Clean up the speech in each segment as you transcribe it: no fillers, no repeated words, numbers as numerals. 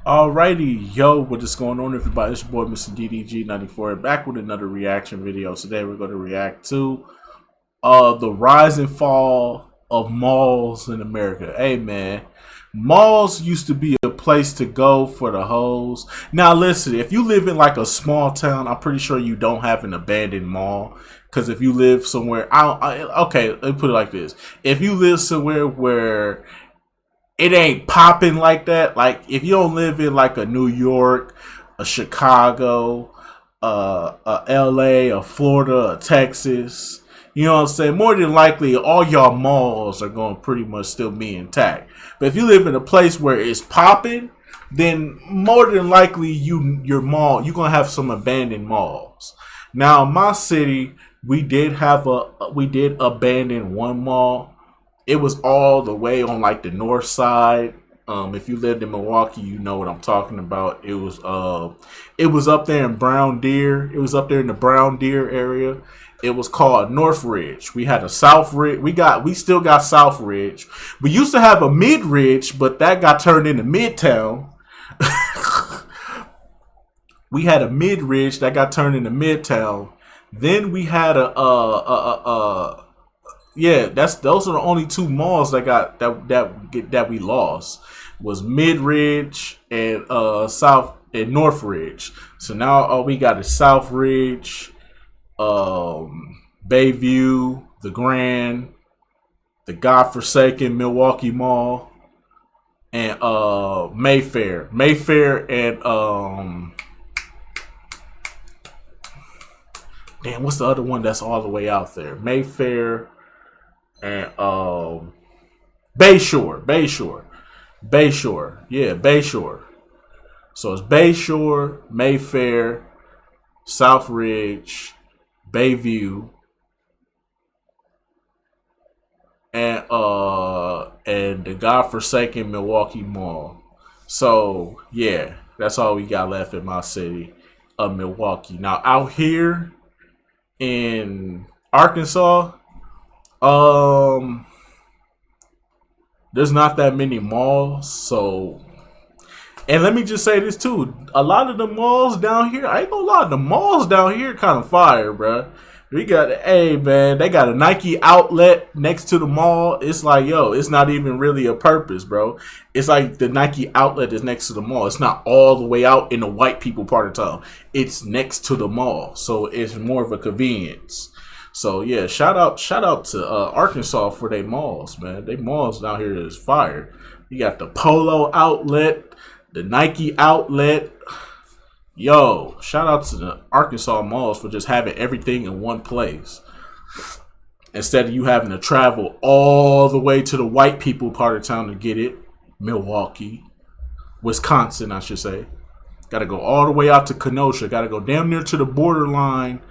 Alrighty, yo, what is going on, everybody? It's your boy, Mr. DDG94, back with another reaction video. Today, we're going to react to the rise and fall of malls in America. Hey, man, malls used to be a place to go for the hoes. Now, listen, if you live in like a small town, I'm pretty sure you don't have an abandoned mall. Because if you live somewhere, okay, let me put it like this: if you live somewhere where it ain't popping like that. Like if you don't live in like a New York, a Chicago, a LA, a Florida, a Texas, you know what I'm saying? More than likely, all y'all malls are going to pretty much still be intact. But if you live in a place where it's popping, then more than likely you're gonna have some abandoned malls. Now, in my city, we did abandon one mall. It was all the way on like the north side. If you lived in Milwaukee, you know what I'm talking about. It was up there in Brown Deer. It was up there in the Brown Deer area. It was called North Ridge. We had a South Ridge. We still got South Ridge. We used to have a Mid Ridge, but that got turned into Midtown. We had a Mid Ridge that got turned into Midtown. Then we had those are the only two malls that we lost, was Mid Ridge and South and North Ridge. So now we got a South Ridge, Bayview, the Grand, the godforsaken Milwaukee Mall, and Mayfair. And damn, what's the other one that's all the way out there? Mayfair and Bayshore. Yeah, Bayshore. So it's Bayshore, Mayfair, South Ridge, Bayview, and the godforsaken Milwaukee Mall. So yeah, that's all we got left in my city of Milwaukee. Now out here in Arkansas, there's not that many malls. So, and let me just say this too: a lot of the malls down here, I ain't gonna lie, the malls down here kind of fire, bruh. We got, hey man, they got a Nike outlet next to the mall. It's like, yo, it's not even really a purpose, bro. It's like the Nike outlet is next to the mall. It's not all the way out in the white people part of town. It's next to the mall, so it's more of a convenience. So yeah, shout out to Arkansas for their malls, man. They malls down here is fire. You got the Polo outlet, the Nike outlet. Yo, shout out to the Arkansas malls for just having everything in one place, instead of you having to travel all the way to the white people part of town to get it. Milwaukee, Wisconsin, I should say. Got to go all the way out to Kenosha. Got to go damn near to the borderline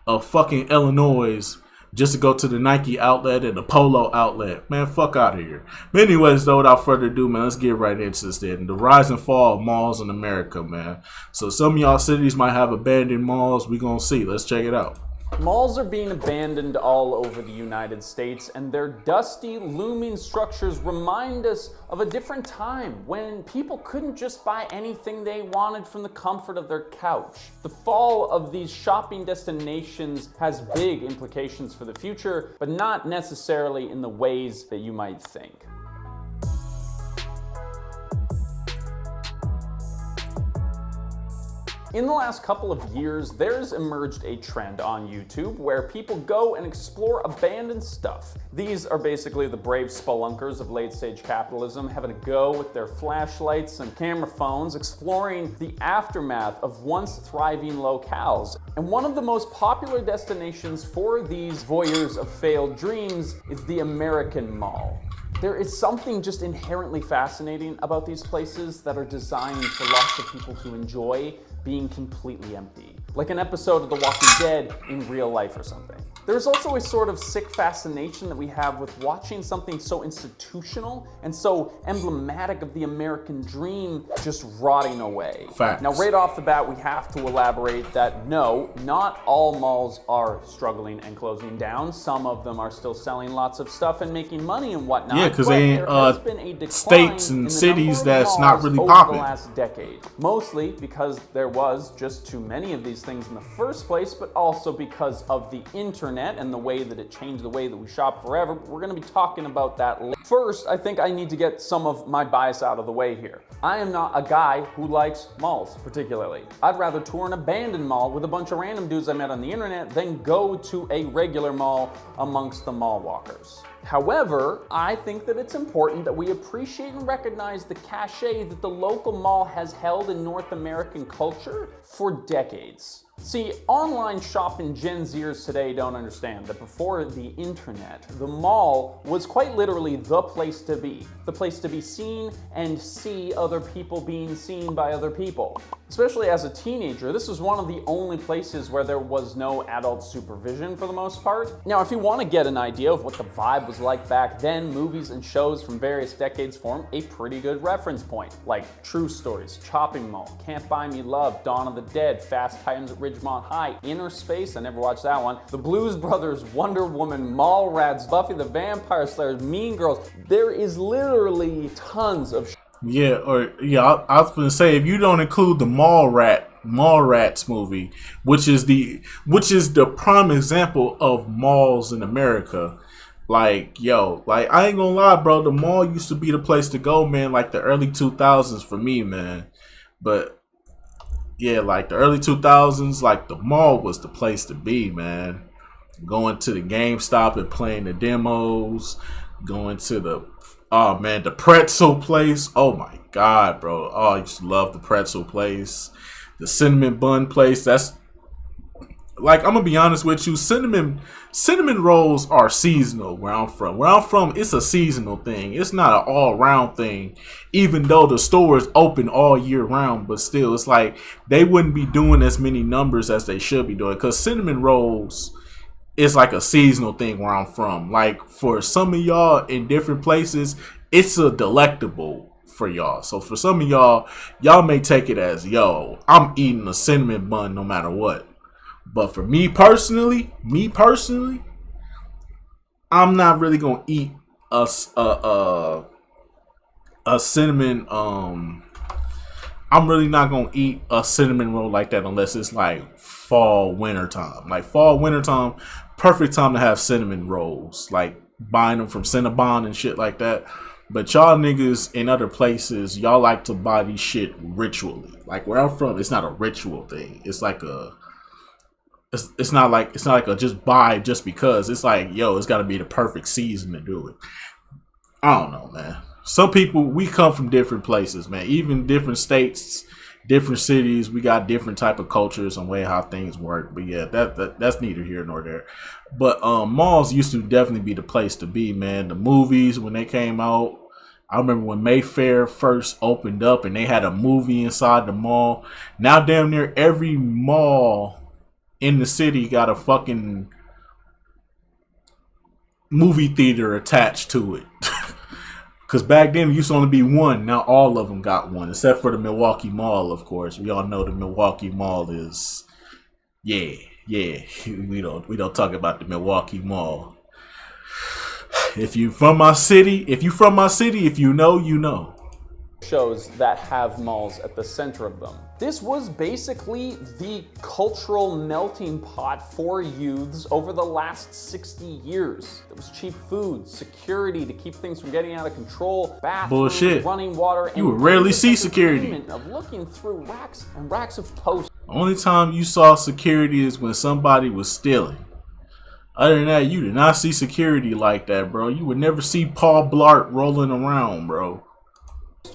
of fucking Illinois just to go to the Nike outlet and the Polo outlet. Man, fuck out of here. But anyways, though, without further ado, man, let's get right into this then. The rise and fall of malls in America, man. So some of y'all cities might have abandoned malls. We gonna see. Let's check it out. Malls are being abandoned all over the United States, and their dusty, looming structures remind us of a different time when people couldn't just buy anything they wanted from the comfort of their couch. The fall of these shopping destinations has big implications for the future, but not necessarily in the ways that you might think. In the last couple of years, there's emerged a trend on YouTube where people go and explore abandoned stuff. These are basically the brave spelunkers of late-stage capitalism having a go with their flashlights and camera phones, exploring the aftermath of once thriving locales. And one of the most popular destinations for these voyeurs of failed dreams is the American Mall. There is something just inherently fascinating about these places that are designed for lots of people to enjoy being completely empty. Like an episode of The Walking Dead in real life or something. There's also a sort of sick fascination that we have with watching something so institutional and so emblematic of the American dream just rotting away. Facts. Now, right off the bat, we have to elaborate that no, not all malls are struggling and closing down. Some of them are still selling lots of stuff and making money and whatnot. Yeah, because they ain't states and cities that's not really over popping. the last decade. Mostly because there was just too many of these things in the first place, but also because of the internet and the way that it changed the way that we shop forever. But we're going to be talking about that later. First, I think I need to get some of my bias out of the way here. I am not a guy who likes malls particularly. I'd rather tour an abandoned mall with a bunch of random dudes I met on the internet than go to a regular mall amongst the mall walkers. However, I think that it's important that we appreciate and recognize the cachet that the local mall has held in North American culture for decades. See, online shopping Gen Zers today don't understand that before the internet, the mall was quite literally the place to be seen and see other people being seen by other people. Especially as a teenager, this was one of the only places where there was no adult supervision for the most part. Now, if you want to get an idea of what the vibe was like back then, movies and shows from various decades form a pretty good reference point, like True Stories, Chopping Mall, Can't Buy Me Love, Dawn of the Dead, Fast Times at Ridgemont High, Inner Space, I never watched that one, The Blues Brothers, Wonder Woman, Mallrats, Buffy the Vampire Slayer, Mean Girls. There is literally tons of Yeah, I was gonna say, if you don't include the Mallrats movie, which is the prime example of malls in America. Like, I ain't gonna lie, bro, the mall used to be the place to go, man, like the early 2000s for me, man. But yeah, like the early 2000s, like the mall was the place to be, man. Going to the GameStop and playing the demos, going to the pretzel place. Oh my God, bro. Oh, I used to love the pretzel place. The cinnamon bun place. That's like, I'm gonna be honest with you, cinnamon rolls are seasonal where I'm from. Where I'm from, it's a seasonal thing. It's not an all-round thing. Even though the store is open all year round, but still, it's like they wouldn't be doing as many numbers as they should be doing. Because cinnamon rolls is like a seasonal thing where I'm from. Like, for some of y'all in different places, it's a delectable for y'all. So for some of y'all may take it as, I'm eating a cinnamon bun no matter what. But for me personally, I'm not really gonna eat a cinnamon. I'm really not gonna eat a cinnamon roll like that unless it's like fall, winter time. Like fall, winter time, perfect time to have cinnamon rolls. Like buying them from Cinnabon and shit like that. But y'all niggas in other places, y'all like to buy these shit ritually. Like where I'm from, it's not a ritual thing. It's like it's not like a just buy just because. It's like, it's got to be the perfect season to do it. I don't know, man. Some people, we come from different places, man. Even different states, different cities, we got different type of cultures and way how things work. But yeah, that's neither here nor there. But malls used to definitely be the place to be, man. The movies, when they came out, I remember when Mayfair first opened up and they had a movie inside the mall. Now damn near every mall in the city got a fucking movie theater attached to it. Because back then, it used to only be one. Now all of them got one, except for the Milwaukee Mall, of course. We all know the Milwaukee Mall is, yeah. We don't talk about the Milwaukee Mall. If you from my city, if you know, you know. Shows that have malls at the center of them. This was basically the cultural melting pot for youths over the last 60 years. There was cheap food, security to keep things from getting out of control, bathrooms, bullshit, running water, you would rarely see security. Of looking through racks and racks of posters. The only time you saw security is when somebody was stealing. Other than that, you did not see security like that, bro. You would never see Paul Blart rolling around, bro.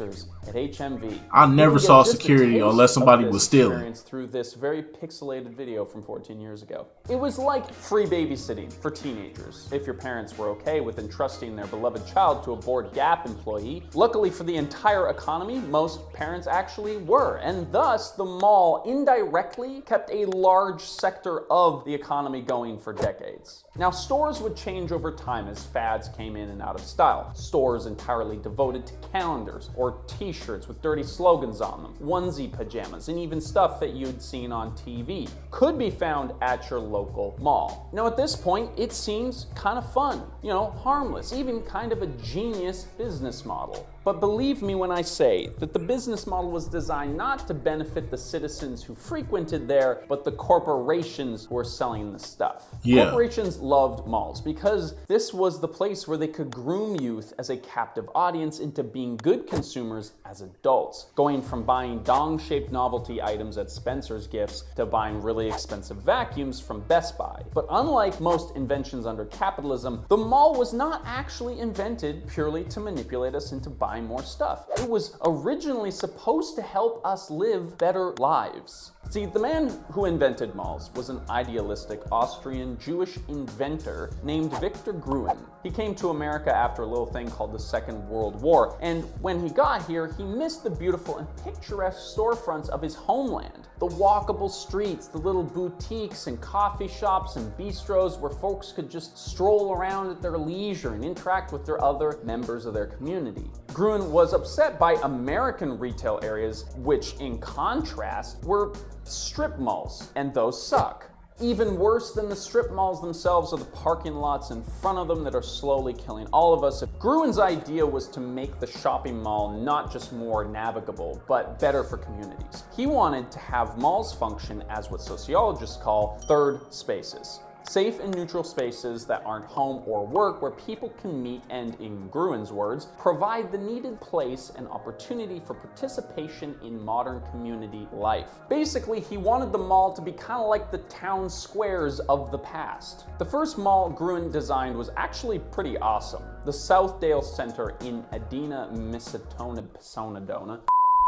Spencer's at HMV. I never saw security unless somebody was stealing. Through this very pixelated video from 14 years ago. It was like free babysitting for teenagers. If your parents were okay with entrusting their beloved child to a bored Gap employee, luckily for the entire economy, most parents actually were, and thus the mall indirectly kept a large sector of the economy going for decades. Now, stores would change over time as fads came in and out of style. Stores entirely devoted to calendars or t-shirts with dirty slogans on them, onesie pajamas, and even stuff that you'd seen on TV could be found at your local mall. Now, at this point, it seems kind of fun, harmless, even kind of a genius business model. But believe me when I say that the business model was designed not to benefit the citizens who frequented there, but the corporations who were selling the stuff. Yeah. Corporations loved malls because this was the place where they could groom youth as a captive audience into being good consumers as adults, going from buying dong-shaped novelty items at Spencer's Gifts to buying really expensive vacuums from Best Buy. But unlike most inventions under capitalism, the mall was not actually invented purely to manipulate us into buying more stuff. It was originally supposed to help us live better lives. See, the man who invented malls was an idealistic Austrian Jewish inventor named Victor Gruen. He came to America after a little thing called the Second World War, and when he got here, he missed the beautiful and picturesque storefronts of his homeland. The walkable streets, the little boutiques and coffee shops and bistros where folks could just stroll around at their leisure and interact with their other members of their community. Gruen was upset by American retail areas, which in contrast were strip malls, and those suck. Even worse than the strip malls themselves are the parking lots in front of them that are slowly killing all of us. Gruen's idea was to make the shopping mall not just more navigable, but better for communities. He wanted to have malls function as what sociologists call third spaces. Safe and neutral spaces that aren't home or work, where people can meet and, in Gruen's words, provide the needed place and opportunity for participation in modern community life. Basically, he wanted the mall to be kind of like the town squares of the past. The first mall Gruen designed was actually pretty awesome. The Southdale Center in Edina, Minnesota.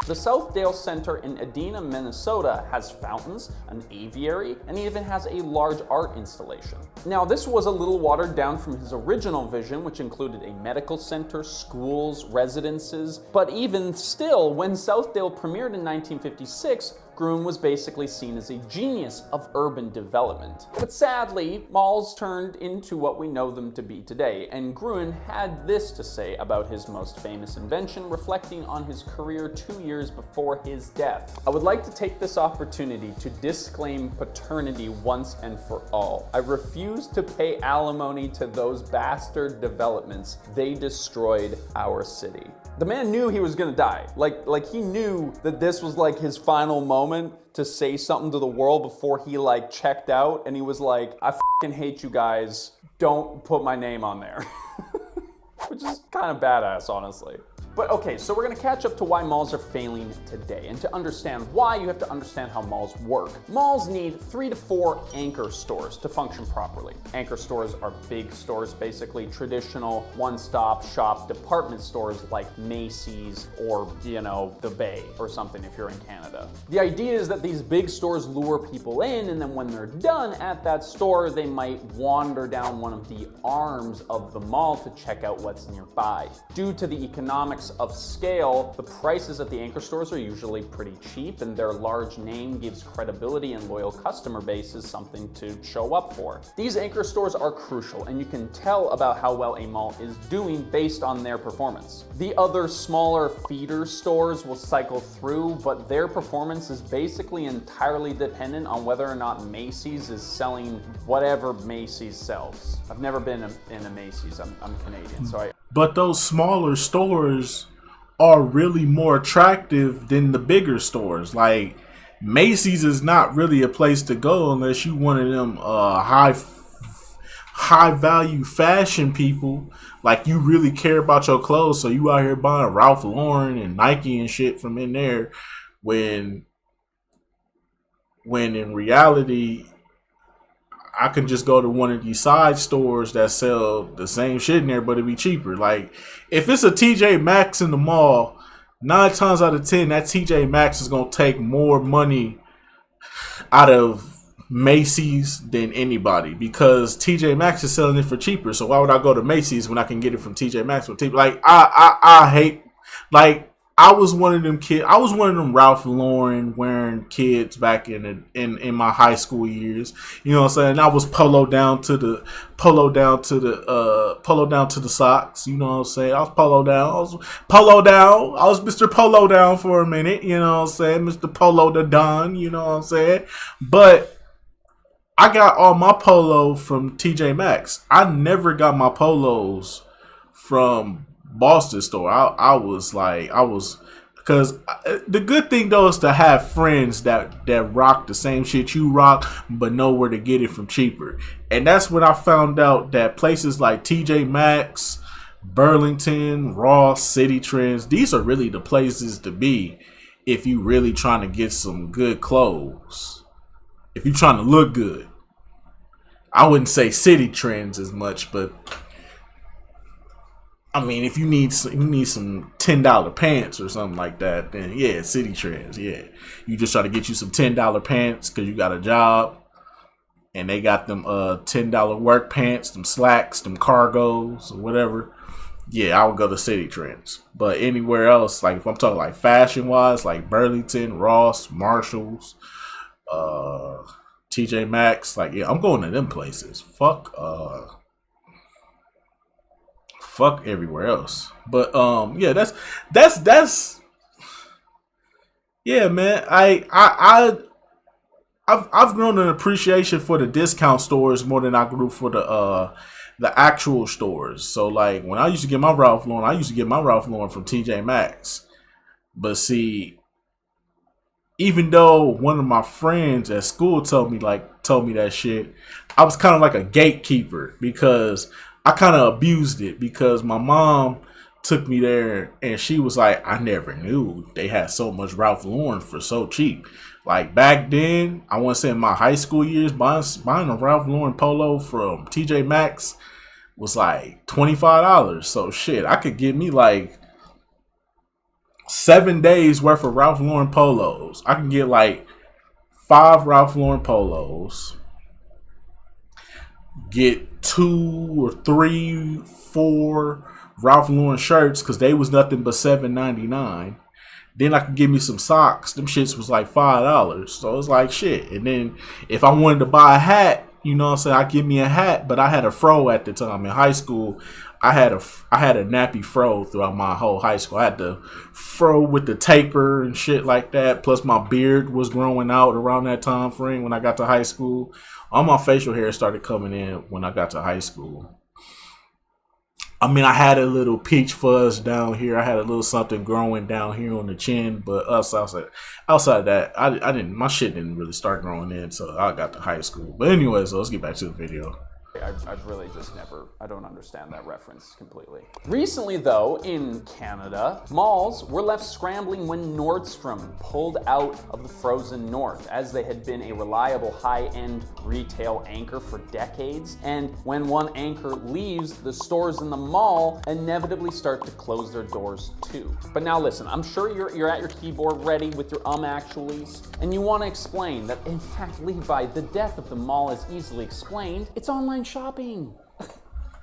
The Southdale Center in Edina, Minnesota has fountains, an aviary, and even has a large art installation. Now, this was a little watered down from his original vision, which included a medical center, schools, residences, but even still, when Southdale premiered in 1956, Gruen was basically seen as a genius of urban development. But sadly, malls turned into what we know them to be today, and Gruen had this to say about his most famous invention, reflecting on his career 2 years before his death. "I would like to take this opportunity to disclaim paternity once and for all. I refuse to pay alimony to those bastard developments. They destroyed our city." The man knew he was gonna die. Like he knew that this was like his final moment to say something to the world before he checked out, and he was like, "I fucking hate you guys. Don't put my name on there." Which is kind of badass, honestly. But okay, so we're gonna catch up to why malls are failing today. And to understand why, you have to understand how malls work. Malls need 3 to 4 anchor stores to function properly. Anchor stores are big stores, basically traditional one-stop shop department stores like Macy's or, the Bay or something if you're in Canada. The idea is that these big stores lure people in, and then when they're done at that store, they might wander down one of the arms of the mall to check out what's nearby. Due to the economics of scale, the prices at the anchor stores are usually pretty cheap, and their large name gives credibility and loyal customer bases something to show up for. These anchor stores are crucial, and you can tell about how well a mall is doing based on their performance. The other smaller feeder stores will cycle through, but their performance is basically entirely dependent on whether or not Macy's is selling whatever Macy's sells. I've never been in a Macy's. I'm Canadian, so But those smaller stores are really more attractive than the bigger stores. Like, Macy's is not really a place to go unless you one of them high value fashion people. Like, you really care about your clothes, so you out here buying Ralph Lauren and Nike and shit from in there, when in reality, I can just go to one of these side stores that sell the same shit in there, but it'd be cheaper. Like, if it's a TJ Maxx in the mall, 9 times out of 10, that TJ Maxx is gonna take more money out of Macy's than anybody, because TJ Maxx is selling it for cheaper. So why would I go to Macy's when I can get it from TJ Maxx for cheaper? Like I hate, like, I was one of them kids. I was one of them Ralph Lauren wearing kids back in my high school years. You know what I'm saying? I was polo down to the socks. You know what I'm saying? I was polo down. I was Mr. Polo Down for a minute. You know what I'm saying? Mr. Polo the Don. You know what I'm saying? But I got all my polo from TJ Maxx. I never got my polos from Boston store. Because the good thing though is to have friends that rock the same shit you rock, but know where to get it from cheaper. And that's when I found out that places like TJ Maxx, Burlington, Ross, City Trends, these are really the places to be if you really trying to get some good clothes. If you're trying to look good. I wouldn't say City Trends as much, but I mean, if you need some $10 pants or something like that, then yeah, City Trends, yeah. You just try to get you some $10 pants because you got a job, and they got them $10 work pants, them slacks, them cargos, or whatever. Yeah, I would go to City Trends. But anywhere else, like if I'm talking like fashion wise, like Burlington, Ross, Marshalls, TJ Maxx, like yeah, I'm going to them places. Fuck everywhere else. But yeah, that's yeah, man. I've grown an appreciation for the discount stores more than I grew for the actual stores. So like when I used to get my Ralph Lauren, I used to get my Ralph Lauren from TJ Maxx. But see, even though one of my friends at school told me that shit, I was kind of like a gatekeeper because I kind of abused it, because my mom took me there and she was like, I never knew they had so much Ralph Lauren for so cheap. Like back then, I want to say in my high school years, buying a Ralph Lauren polo from TJ Maxx was like $25. So shit, I could get me like 7 days worth of Ralph Lauren polos. I can get like 5 Ralph Lauren polos, get 2 or 3, 4 Ralph Lauren shirts because they was nothing but $7.99. Then I could give me some socks. Them shits was like $5. So it's like shit. And then if I wanted to buy a hat, you know what I'm saying, I give me a hat. But I had a fro at the time in high school. I had a nappy fro throughout my whole high school. I had the fro with the taper and shit like that. Plus my beard was growing out around that time frame when I got to high school. All my facial hair started coming in when I got to high school. I mean, I had a little peach fuzz down here. I had a little something growing down here on the chin, but outside of that, I didn't. My shit didn't really start growing in until I got to high school. But anyways, so let's get back to the video. I've really just never, I don't understand that reference completely. Recently though, in Canada, malls were left scrambling when Nordstrom pulled out of the frozen north, as they had been a reliable high-end retail anchor for decades. And when one anchor leaves, the stores in the mall inevitably start to close their doors too. But now listen, I'm sure you're at your keyboard ready with your actuallys, and you want to explain that in fact, Levi, the death of the mall is easily explained. It's online shopping.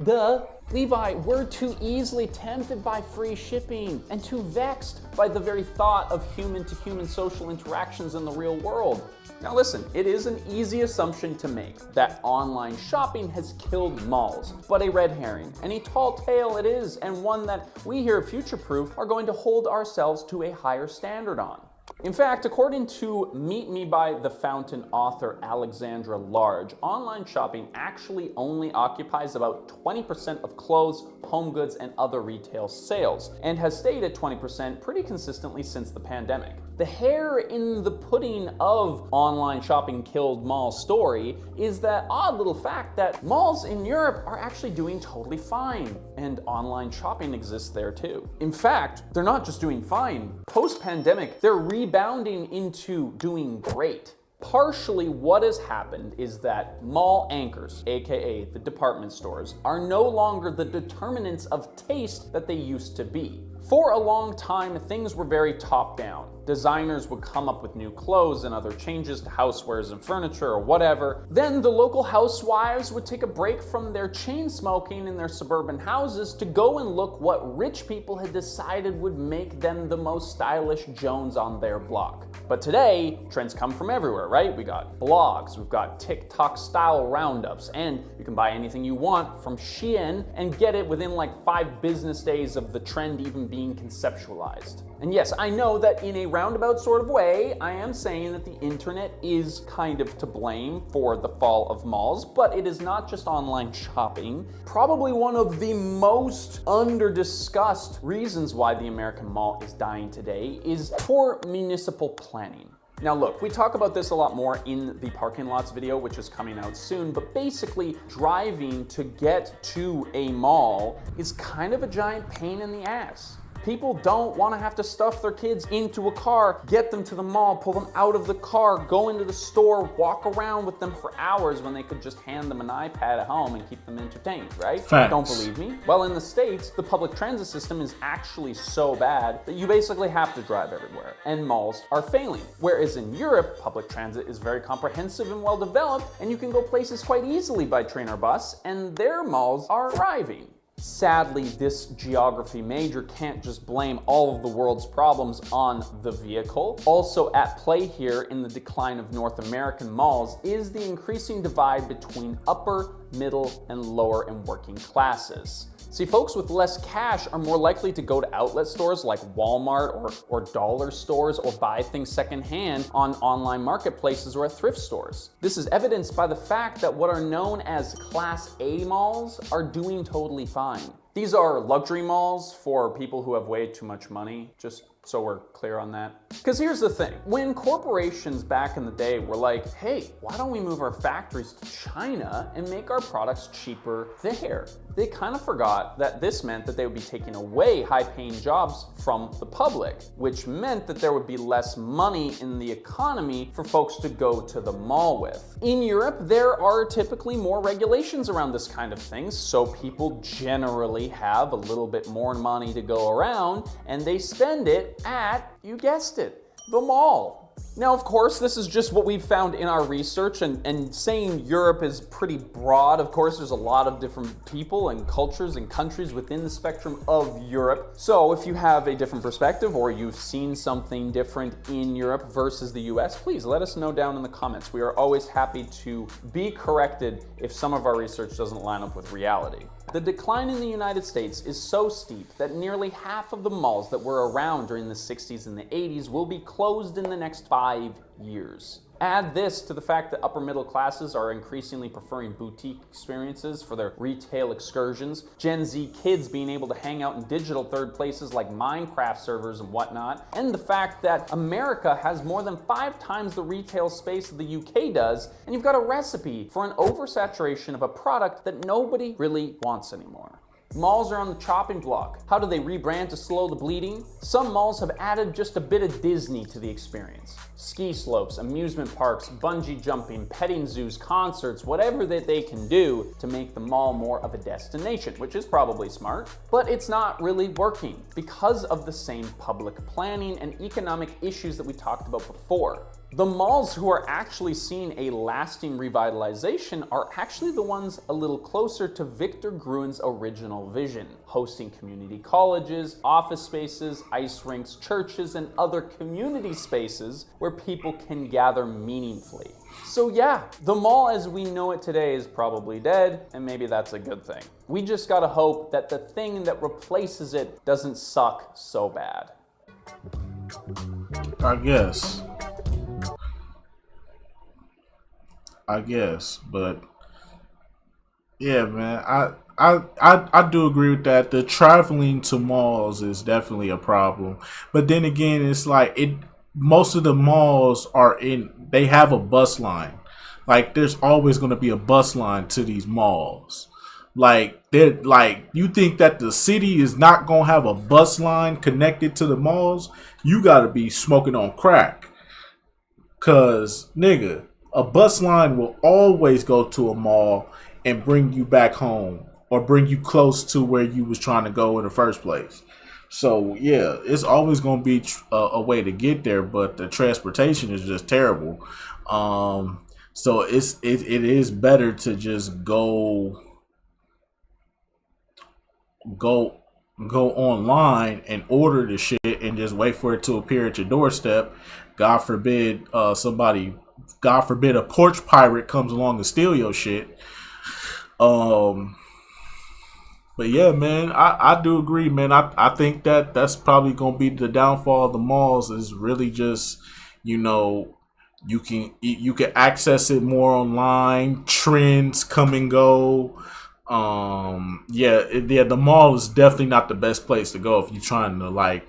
Duh. Levi, we're too easily tempted by free shipping and too vexed by the very thought of human-to-human social interactions in the real world. Now listen, it is an easy assumption to make that online shopping has killed malls, but a red herring, and a tall tale it is, and one that we here at Future Proof are going to hold ourselves to a higher standard on. In fact, according to Meet Me by the Fountain author Alexandra Large, online shopping actually only occupies about 20% of clothes, home goods, and other retail sales, and has stayed at 20% pretty consistently since the pandemic. The hair in the pudding of online shopping killed mall story is that odd little fact that malls in Europe are actually doing totally fine, and online shopping exists there too. In fact, they're not just doing fine. Post-pandemic, they're rebounding into doing great. Partially what has happened is that mall anchors, aka the department stores, are no longer the determinants of taste that they used to be. For a long time, things were very top-down. Designers would come up with new clothes and other changes to housewares and furniture or whatever. Then the local housewives would take a break from their chain smoking in their suburban houses to go and look what rich people had decided would make them the most stylish Jones on their block. But today, trends come from everywhere, right? We got blogs, we've got TikTok style roundups, and you can buy anything you want from Shein and get it within like 5 business days of the trend even being conceptualized. And yes, I know that in a roundabout sort of way, I am saying that the internet is kind of to blame for the fall of malls, but it is not just online shopping. Probably one of the most under-discussed reasons why the American mall is dying today is poor municipal planning. Now look, we talk about this a lot more in the parking lots video, which is coming out soon, but basically driving to get to a mall is kind of a giant pain in the ass. People don't want to have to stuff their kids into a car, get them to the mall, pull them out of the car, go into the store, walk around with them for hours when they could just hand them an iPad at home and keep them entertained, right? Facts. Don't believe me? Well, in the States, the public transit system is actually so bad that you basically have to drive everywhere, and malls are failing. Whereas in Europe, public transit is very comprehensive and well developed, and you can go places quite easily by train or bus, and their malls are thriving. Sadly, this geography major can't just blame all of the world's problems on the vehicle. Also at play here in the decline of North American malls is the increasing divide between upper, middle, and lower and working classes. See, folks with less cash are more likely to go to outlet stores like Walmart or dollar stores or buy things secondhand on online marketplaces or at thrift stores. This is evidenced by the fact that what are known as Class A malls are doing totally fine. These are luxury malls for people who have way too much money, just so we're clear on that. Because here's the thing, when corporations back in the day were like, hey, why don't we move our factories to China and make our products cheaper there? They kind of forgot that this meant that they would be taking away high-paying jobs from the public, which meant that there would be less money in the economy for folks to go to the mall with. In Europe, there are typically more regulations around this kind of thing, so people generally have a little bit more money to go around, and they spend it at, you guessed it, the mall. Now, of course, this is just what we've found in our research, and saying Europe is pretty broad. Of course, there's a lot of different people and cultures and countries within the spectrum of Europe. So if you have a different perspective or you've seen something different in Europe versus the US, please let us know down in the comments. We are always happy to be corrected if some of our research doesn't line up with reality. The decline in the United States is so steep that nearly half of the malls that were around during the 60s and the 80s will be closed in the next 5 years. Add this to the fact that upper middle classes are increasingly preferring boutique experiences for their retail excursions, Gen Z kids being able to hang out in digital third places like Minecraft servers and whatnot, and the fact that America has more than 5 times the retail space that the UK does, and you've got a recipe for an oversaturation of a product that nobody really wants anymore. Malls are on the chopping block. How do they rebrand to slow the bleeding? Some malls have added just a bit of Disney to the experience. Ski slopes, amusement parks, bungee jumping, petting zoos, concerts, whatever that they can do to make the mall more of a destination, which is probably smart, but it's not really working because of the same public planning and economic issues that we talked about before. The malls who are actually seeing a lasting revitalization are actually the ones a little closer to Victor Gruen's original vision, hosting community colleges, office spaces, ice rinks, churches, and other community spaces where people can gather meaningfully. So yeah, the mall as we know it today is probably dead, and maybe that's a good thing. We just gotta hope that the thing that replaces it doesn't suck so bad. I guess, but yeah, man, I do agree with that. The traveling to malls is definitely a problem, but then again, it's like most of the malls they have a bus line. Like, there's always going to be a bus line to these malls. You think that the city is not going to have a bus line connected to the malls? You got to be smoking on crack, cause nigga, a bus line will always go to a mall and bring you back home or bring you close to where you was trying to go in the first place. So yeah, it's always gonna be a way to get there, but the transportation is just terrible. So it is better to just go go online and order the shit and just wait for it to appear at your doorstep. God forbid God forbid a porch pirate comes along and steal your shit. Um, but yeah, man, I do agree, man. I think that that's probably gonna be the downfall of the malls. Is really just, you know, you can access it more online. Trends come and go. Yeah, the mall is definitely not the best place to go if you're trying to like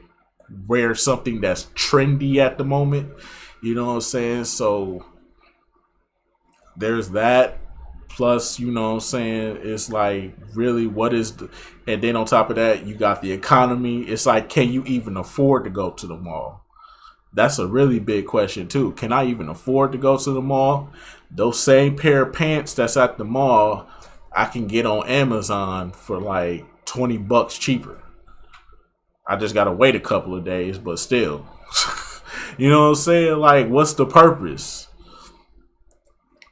wear something that's trendy at the moment. You know what I'm saying? So there's that. Plus, you know what I'm saying, it's like really what is the, and then on top of that, you got the economy. It's like, can you even afford to go to the mall? That's a really big question too. Can I even afford to go to the mall? Those same pair of pants that's at the mall, I can get on Amazon for like $20 cheaper. I just gotta wait a couple of days, but still. You know what I'm saying? Like, what's the purpose?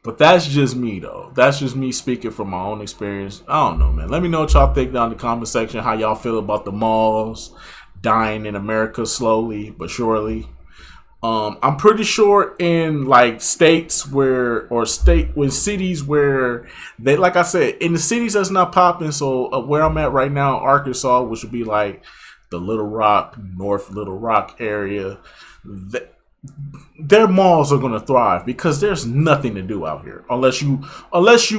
But that's just me though. That's just me speaking from my own experience. I don't know, man. Let me know what y'all think down in the comment section. How y'all feel about the malls dying in America slowly but surely. I'm pretty sure in like states where or state with cities where they, like I said, in the cities that's not popping. So where I'm at right now, Arkansas, which would be like the Little Rock, North Little Rock area, their malls are gonna thrive because there's nothing to do out here unless you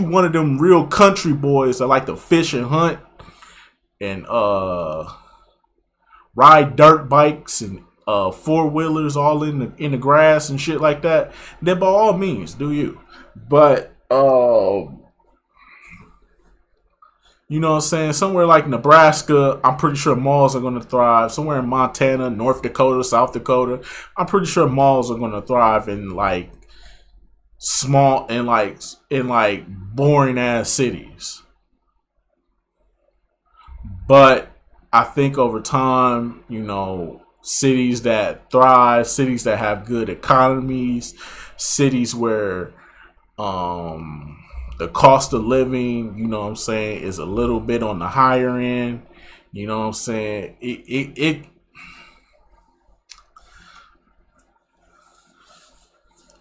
one of them real country boys that like to fish and hunt and ride dirt bikes and four wheelers all in the grass and shit like that. Then by all means, do you. But you know what I'm saying? Somewhere like Nebraska, I'm pretty sure malls are going to thrive. Somewhere in Montana, North Dakota, South Dakota, I'm pretty sure malls are going to thrive in like small and like boring ass cities. But I think over time, you know, cities that thrive, cities that have good economies, cities where the cost of living, you know what I'm saying, is a little bit on the higher end. You know what I'm saying? It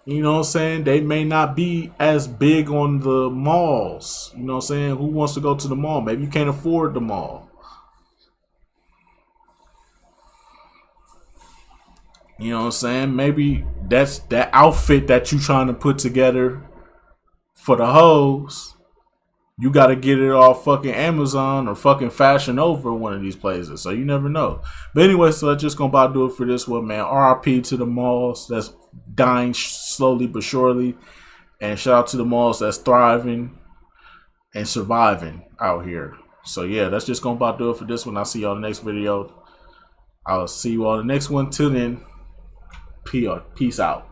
you know what I'm saying? They may not be as big on the malls. You know what I'm saying? Who wants to go to the mall? Maybe you can't afford the mall. You know what I'm saying? Maybe that's that outfit that you trying to put together for the hoes. You got to get it off fucking Amazon or fucking Fashion Over one of these places. So you never know. But anyway, so that's just going to about do it for this one, man. RIP to the malls that's dying slowly but surely. And shout out to the malls that's thriving and surviving out here. So yeah, that's just going to about do it for this one. I'll see y'all in the next video. I'll see you all in the next one. Till then, peace out.